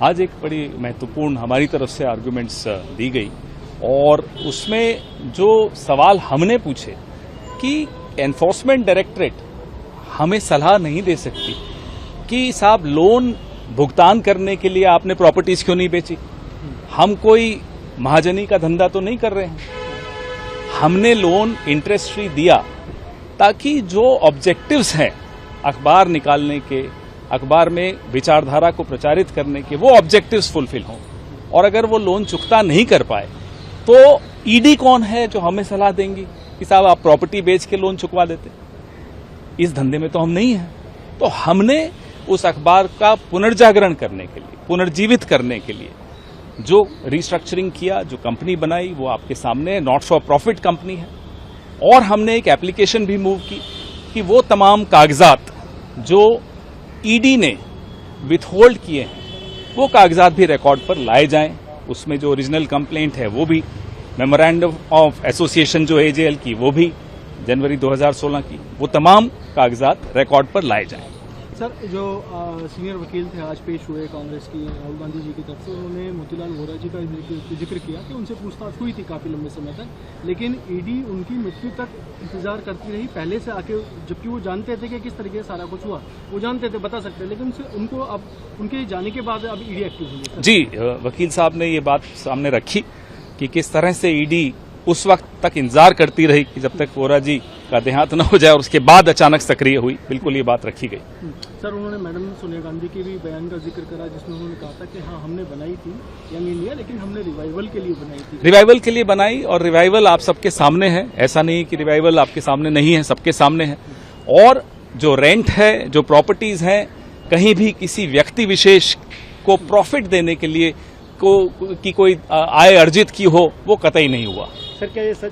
आज एक बड़ी महत्वपूर्ण हमारी तरफ से आर्गुमेंट्स दी गई और उसमें जो सवाल हमने पूछे कि एनफोर्समेंट डायरेक्टरेट हमें सलाह नहीं दे सकती कि साहब लोन भुगतान करने के लिए आपने प्रॉपर्टीज क्यों नहीं बेची। हम कोई महाजनी का धंधा तो नहीं कर रहे हैं। हमने लोन इंटरेस्ट फ्री दिया ताकि जो ऑब्जेक्टिव्स हैं अखबार निकालने के, अखबार में विचारधारा को प्रचारित करने के, वो ऑब्जेक्टिव्स फुलफिल हों। और अगर वो लोन चुकता नहीं कर पाए तो ईडी कौन है जो हमें सलाह देंगी कि साहब आप प्रॉपर्टी बेच के लोन चुकवा देते। इस धंधे में तो हम नहीं हैं। तो हमने उस अखबार का पुनर्जागरण करने के लिए, पुनर्जीवित करने के लिए जो रिस्ट्रक्चरिंग किया, जो कंपनी बनाई, वो आपके सामने नॉट फॉर प्रॉफिट कंपनी है। और हमने एक एप्लीकेशन भी मूव की कि वो तमाम कागजात जो ईडी ने विथहोल्ड किए हैं वो कागजात भी रिकॉर्ड पर लाए जाएं। उसमें जो ओरिजिनल कंप्लेंट है वो भी, मेमोरेंडम ऑफ एसोसिएशन जो एजेएल की वो भी जनवरी 2016 की, वो तमाम कागजात रिकॉर्ड पर लाए जाएं। सर, जो सीनियर वकील थे आज पेश हुए कांग्रेस की राहुल गांधी जी की तरफ से, उन्होंने मोतीलाल वोरा जी का जिक्र किया कि उनसे पूछताछ हुई थी काफी लंबे समय तक, लेकिन ईडी उनकी मृत्यु तक इंतजार करती रही पहले से आके, जबकि वो जानते थे कि किस तरीके से सारा कुछ हुआ, वो जानते थे, बता सकते, लेकिन उनको अब उनके जाने के बाद अब ईडी एक्टिव हुई है। जी, वकील साहब ने ये बात सामने रखी कि किस तरह से ईडी उस वक्त तक इंतजार करती रही कि जब तक वोरा जी का देहांत न हो जाए और उसके बाद अचानक सक्रिय हुई। बिल्कुल ये बात रखी गई। सर, उन्होंने मैडम सोनिया गांधी के भी बयान का जिक्र करा जिसमें उन्होंने कहा था कि हाँ हमने बनाई थी यंग इंडिया, लेकिन हमने रिवाइवल के लिए बनाई थी। रिवाइवल के लिए बनाई, और रिवाइवल आप सबके सामने है। ऐसा नहीं कि रिवाइवल आपके सामने नहीं है, सबके सामने है। और जो रेंट है, जो प्रॉपर्टीज हैं, कहीं भी किसी व्यक्ति विशेष को प्रॉफिट देने के लिए की कोई आय अर्जित की हो, वो कतई नहीं हुआ। सर, क्या ये सच है